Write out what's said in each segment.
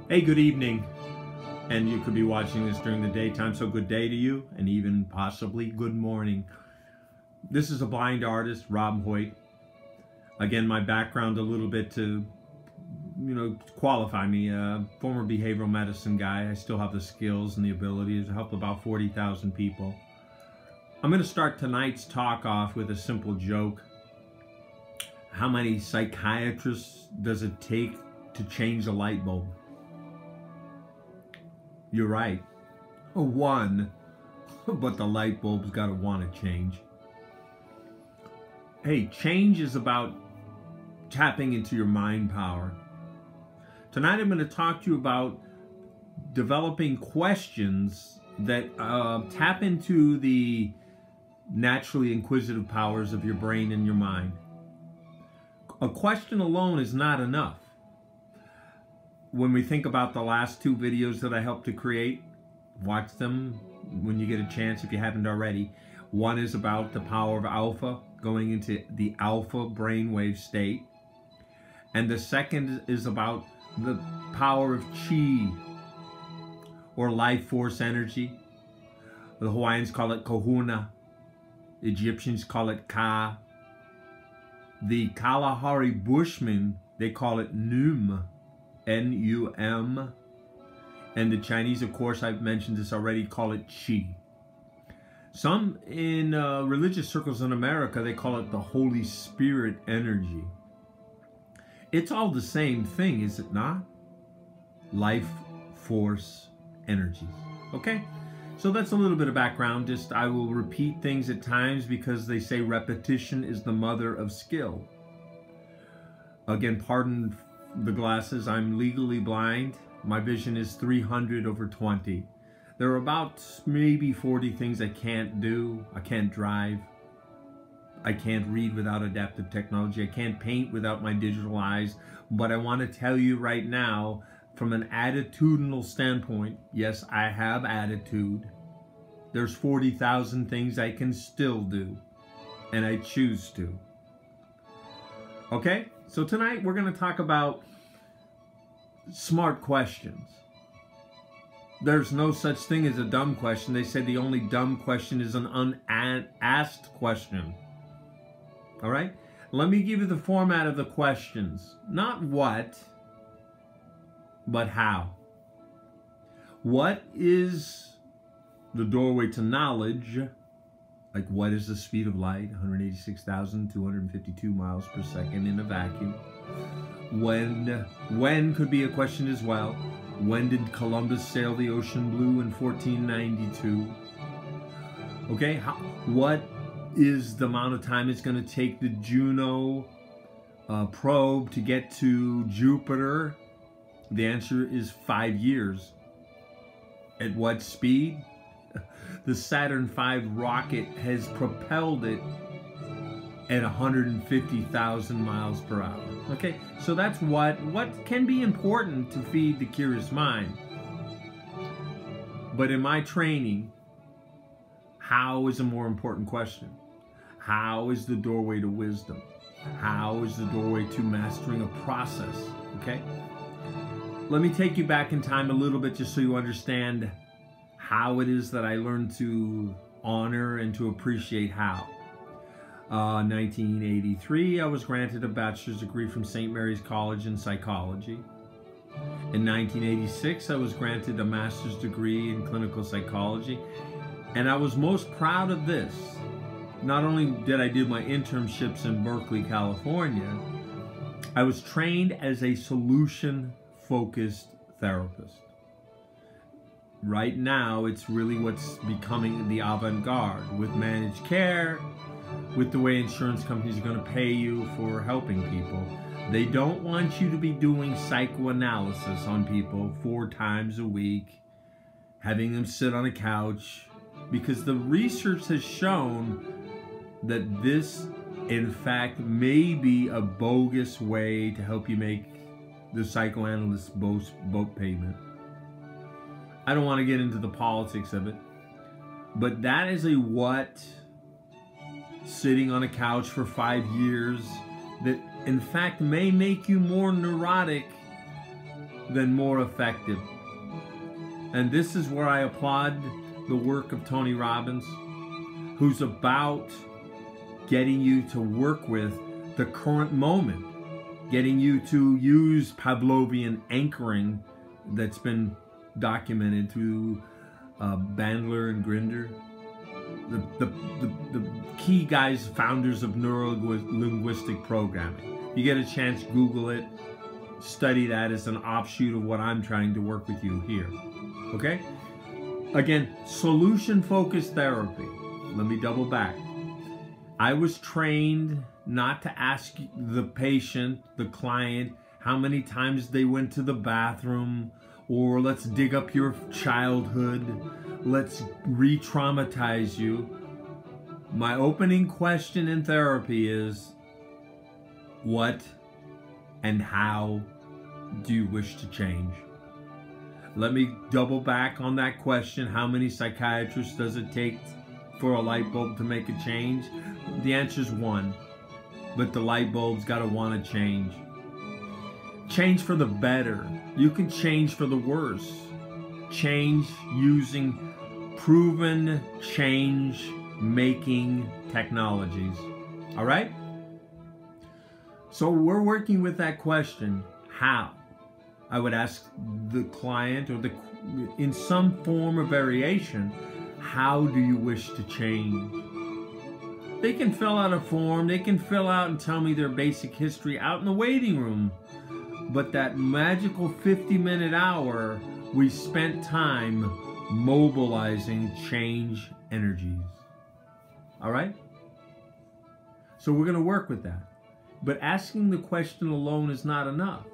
Hey, good evening. And you could be watching this during the daytime, so good day to you, and even possibly good morning. This is a blind artist, Rob Hoyt. Again, my background a little bit to, qualify me. Former behavioral medicine guy. I still have the skills and the abilities to help about 40,000 people. I'm going to start tonight's talk off with a simple joke. How many psychiatrists does it take to change a light bulb? You're right, one, but the light bulb's got to want to change. Hey, change is about tapping into your mind power. Tonight I'm going to talk to you about developing questions that tap into the naturally inquisitive powers of your brain and your mind. A question alone is not enough. When we think about the last two videos that I helped to create, watch them when you get a chance if you haven't already. One is about the power of alpha, going into the alpha brainwave state. And the second is about the power of chi, or life force energy. The Hawaiians call it kahuna. Egyptians call it ka. The Kalahari Bushmen, they call it num. N-U-M, and the Chinese, of course, I've mentioned this already, call it Qi. Some in religious circles in America, they call it the Holy Spirit energy. It's all the same thing, is it not? Life force energies. Okay? So that's a little bit of background. Just I will repeat things at times because they say repetition is the mother of skill. Again, pardon the glasses. I'm legally blind. My vision is 300/20. There are about maybe 40 things I can't do. I can't drive. I can't read without adaptive technology. I can't paint without my digital eyes. But I want to tell you right now, from an attitudinal standpoint, yes, I have attitude. There's 40,000 things I can still do, and I choose to. Okay? So tonight we're going to talk about smart questions. There's no such thing as a dumb question. They said the only dumb question is an unasked question. All right? Let me give you the format of the questions. Not what, but how. What is the doorway to knowledge? Like, what is the speed of light? 186,252 miles per second in a vacuum. When could be a question as well. When did Columbus sail the ocean blue in 1492? Okay, what is the amount of time it's going to take the Juno probe to get to Jupiter? The answer is 5 years. At what speed? The Saturn V rocket has propelled it at 150,000 miles per hour. Okay, so that's what can be important to feed the curious mind. But in my training, how is a more important question. How is the doorway to wisdom? How is the doorway to mastering a process? Okay? Let me take you back in time a little bit just so you understand how it is that I learned to honor and to appreciate how. 1983, I was granted a bachelor's degree from St. Mary's College in psychology. In 1986, I was granted a master's degree in clinical psychology. And I was most proud of this. Not only did I do my internships in Berkeley, California, I was trained as a solution-focused therapist. Right now, it's really what's becoming the avant-garde with managed care, with the way insurance companies are going to pay you for helping people. They don't want you to be doing psychoanalysis on people 4 times a week, having them sit on a couch, because the research has shown that this, in fact, may be a bogus way to help you make the psychoanalyst boat payment. I don't want to get into the politics of it, but that is a what sitting on a couch for 5 years that in fact may make you more neurotic than more effective. And this is where I applaud the work of Tony Robbins, who's about getting you to work with the current moment, getting you to use Pavlovian anchoring that's been documented through Bandler and Grinder, the key guys, founders of neuro-linguistic programming. If you get a chance, Google it, study that as an offshoot of what I'm trying to work with you here. Okay? Again, solution-focused therapy. Let me double back. I was trained not to ask the patient, the client, how many times they went to the bathroom, or let's dig up your childhood, let's re-traumatize you. My opening question in therapy is, what and how do you wish to change? Let me double back on that question. How many psychiatrists does it take for a light bulb to make a change? The answer is one, but the light bulb's got to want to change. Change for the better. You can change for the worse. Change using proven change-making technologies. All right? So we're working with that question, how? I would ask the client, or in some form or variation, how do you wish to change? They can fill out a form, they can fill out and tell me their basic history out in the waiting room. But that magical 50-minute hour, we spent time mobilizing change energies. All right? So we're going to work with that. But asking the question alone is not enough.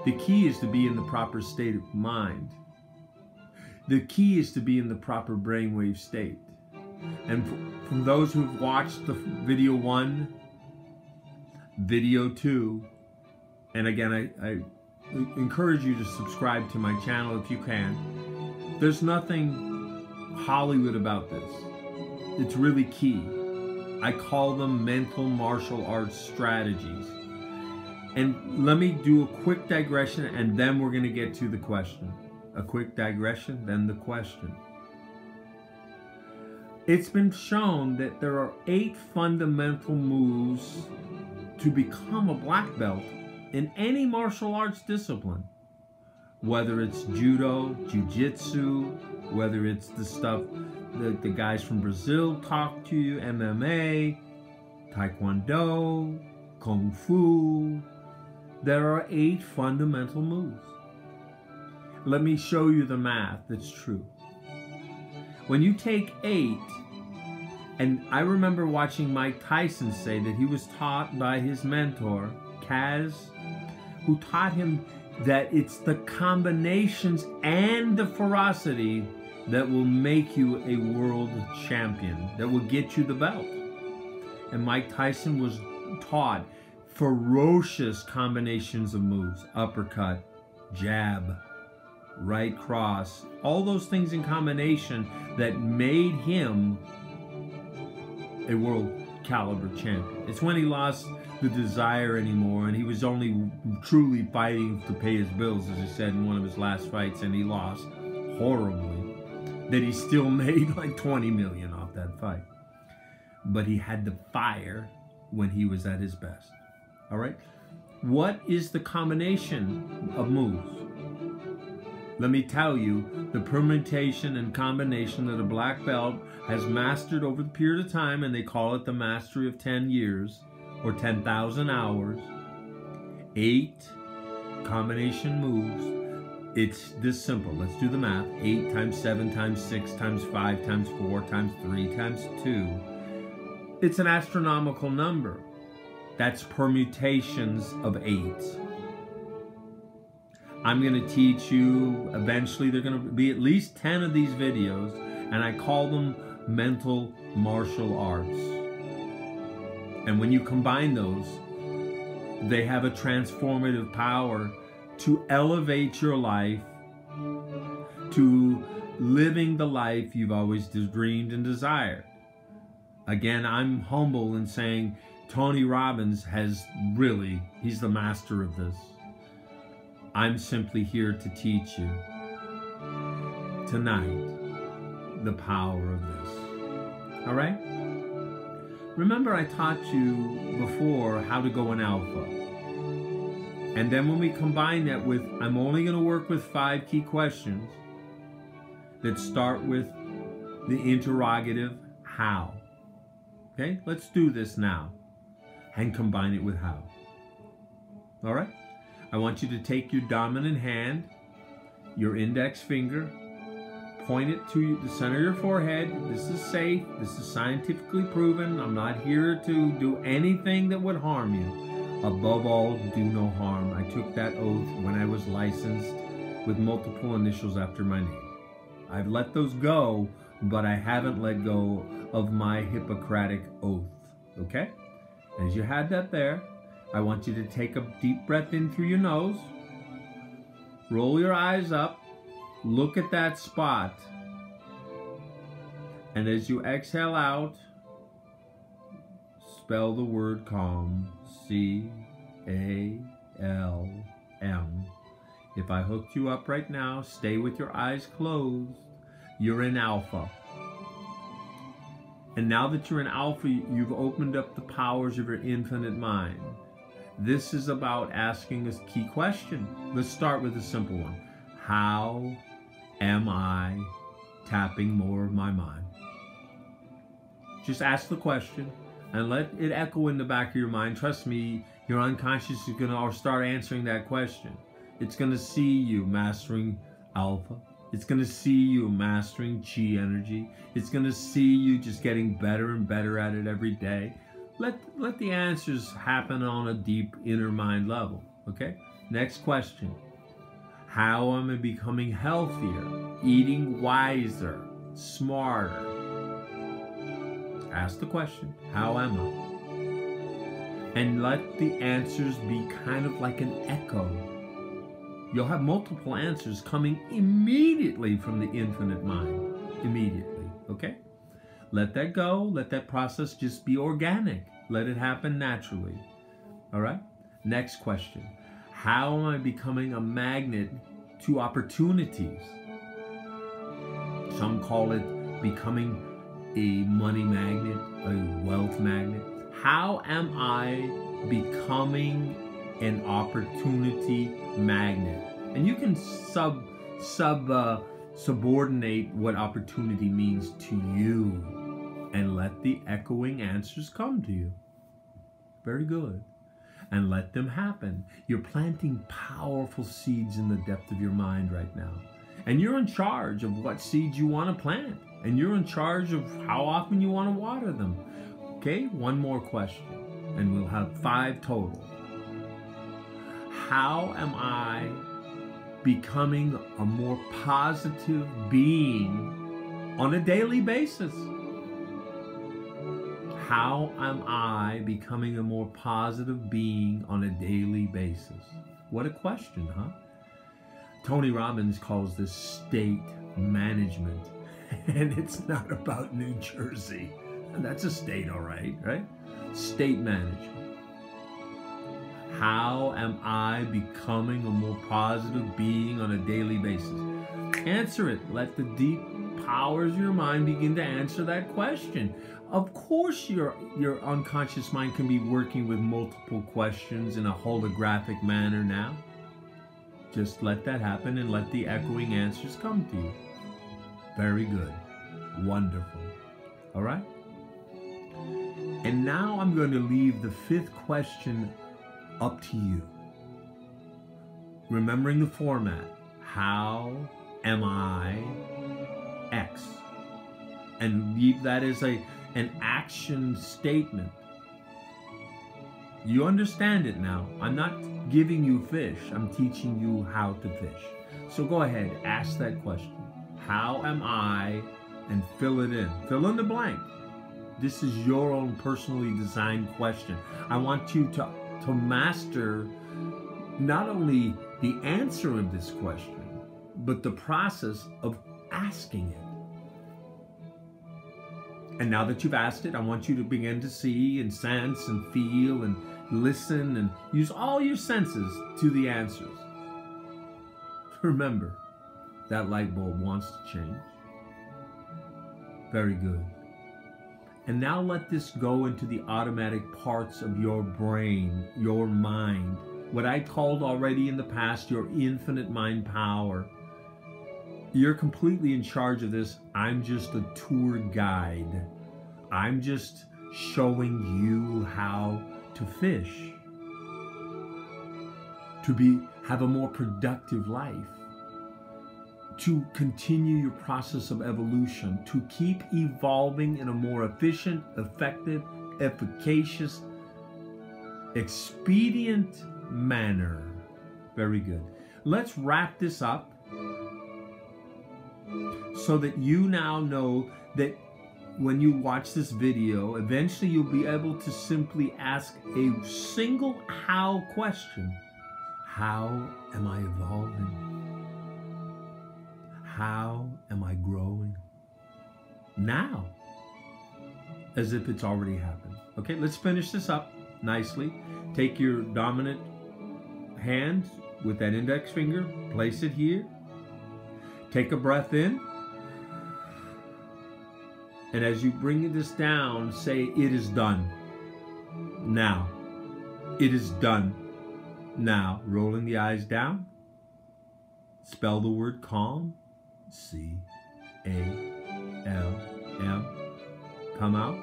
The key is to be in the proper state of mind. The key is to be in the proper brainwave state. And from those who've watched the video 1, video 2, and again, I encourage you to subscribe to my channel if you can. There's nothing Hollywood about this. It's really key. I call them mental martial arts strategies. And let me do a quick digression, and then we're going to get to the question. A quick digression, then the question. It's been shown that there are 8 fundamental moves to become a black belt in any martial arts discipline. Whether it's judo, jiu-jitsu, whether it's the stuff that the guys from Brazil talk to you, MMA, taekwondo, kung fu. There are 8 fundamental moves. Let me show you the math that's true. When you take 8, and I remember watching Mike Tyson say that he was taught by his mentor, Kaz, who taught him that it's the combinations and the ferocity that will make you a world champion, that will get you the belt. And Mike Tyson was taught ferocious combinations of moves: uppercut, jab, right cross, all those things in combination that made him a world caliber champion. It's when he lost the desire anymore, and he was only truly fighting to pay his bills, as he said in one of his last fights, and he lost horribly, that he still made like 20 million off that fight. But he had the fire when he was at his best. All right? What is the combination of moves? Let me tell you, the permutation and combination that a black belt has mastered over the period of time, and they call it the mastery of 10 years or 10,000 hours, 8 combination moves. It's this simple. Let's do the math. 8 times 7 times 6 times 5 times 4 times 3 times 2. It's an astronomical number. That's permutations of 8. I'm going to teach you, eventually there are going to be at least 10 of these videos, and I call them mental martial arts. And when you combine those, they have a transformative power to elevate your life to living the life you've always dreamed and desired. Again, I'm humble in saying Tony Robbins he's the master of this. I'm simply here to teach you tonight the power of this. All right? Remember, I taught you before how to go in alpha. And then when we combine that with, I'm only going to work with 5 key questions that start with the interrogative, how. Okay? Let's do this now and combine it with how. All right? I want you to take your dominant hand, your index finger, point it to the center of your forehead. This is safe. This is scientifically proven. I'm not here to do anything that would harm you. Above all, do no harm. I took that oath when I was licensed with multiple initials after my name. I've let those go, but I haven't let go of my Hippocratic oath. Okay? As you had that there, I want you to take a deep breath in through your nose. Roll your eyes up. Look at that spot. And as you exhale out, spell the word calm. C-A-L-M. If I hooked you up right now, stay with your eyes closed. You're in alpha. And now that you're in alpha, you've opened up the powers of your infinite mind. This is about asking a key question. Let's start with a simple one. How am I tapping more of my mind? Just ask the question and let it echo in the back of your mind. Trust me, your unconscious is going to start answering that question. It's going to see you mastering alpha. It's going to see you mastering chi energy. It's going to see you just getting better and better at it every day. Let the answers happen on a deep inner mind level, okay? Next question. How am I becoming healthier, eating wiser, smarter? Ask the question, how am I? And let the answers be kind of like an echo. You'll have multiple answers coming immediately from the infinite mind. Immediately, okay? Let that go. Let that process just be organic. Let it happen naturally. All right? Next question. How am I becoming a magnet to opportunities? Some call it becoming a money magnet, a wealth magnet. How am I becoming an opportunity magnet? And you can subordinate what opportunity means to you and let the echoing answers come to you. Very good. And let them happen. You're planting powerful seeds in the depth of your mind right now. And you're in charge of what seeds you want to plant. And you're in charge of how often you want to water them. Okay, one more question. And we'll have 5 total. How am I becoming a more positive being on a daily basis? How am I becoming a more positive being on a daily basis? What a question, huh? Tony Robbins calls this state management. And it's not about New Jersey. That's a state, all right, right? State management. How am I becoming a more positive being on a daily basis? Answer it. Let the deep powers of your mind begin to answer that question. Of course, your unconscious mind can be working with multiple questions in a holographic manner now. Just let that happen and let the echoing answers come to you. Very good. Wonderful. All right? And now I'm going to leave the 5th question up to you. Remembering the format. How am I X? And leave that as an action statement. You understand it now. I'm not giving you fish. I'm teaching you how to fish. So go ahead, ask that question. How am I? And fill it in. Fill in the blank. This is your own personally designed question. I want you to master not only the answer of this question, but the process of asking it. And now that you've asked it, I want you to begin to see and sense and feel and listen and use all your senses to the answers. remember, that light bulb wants to change. Very good. And now let this go into the automatic parts of your brain, your mind, what I called already in the past, your infinite mind power. You're completely in charge of this. I'm just a tour guide. I'm just showing you how to fish, to have a more productive life, to continue your process of evolution, to keep evolving in a more efficient, effective, efficacious, expedient manner. Very good. Let's wrap this up so that you now know that when you watch this video, eventually you'll be able to simply ask a single how question. How am I evolving? How am I growing? Now, as if it's already happened. Okay, let's finish this up nicely. Take your dominant hand with that index finger, place it here. Take a breath in. And as you bring this down, say, it is done. Now. It is done. Now. Rolling the eyes down. Spell the word calm. C-A-L-M. Come out.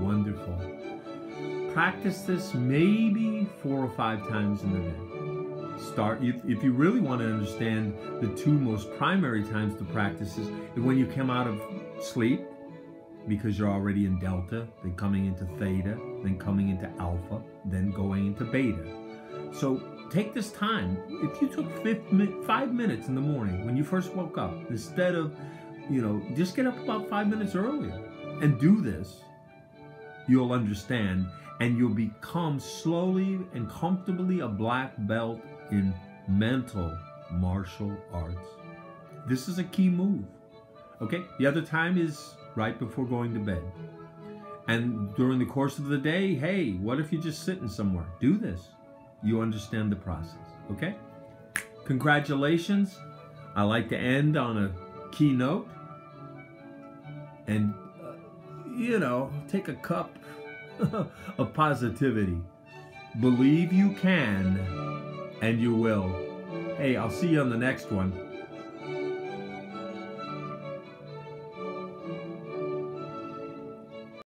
Wonderful. Practice this maybe 4 or 5 times in the day. Start, if you really want to understand the 2 most primary times to practice is when you come out of sleep, because you're already in delta, then coming into theta, then coming into alpha, then going into beta. So take this time. If you took 5 minutes in the morning when you first woke up, instead of, just get up about 5 minutes earlier and do this, you'll understand, and you'll become slowly and comfortably a black belt in mental martial arts. This is a key move. Okay, the other time is right before going to bed. And during the course of the day, hey, what if you're just sitting somewhere? Do this. You understand the process, okay? Congratulations. I like to end on a keynote. And, take a cup of positivity. Believe you can, and you will. Hey, I'll see you on the next one.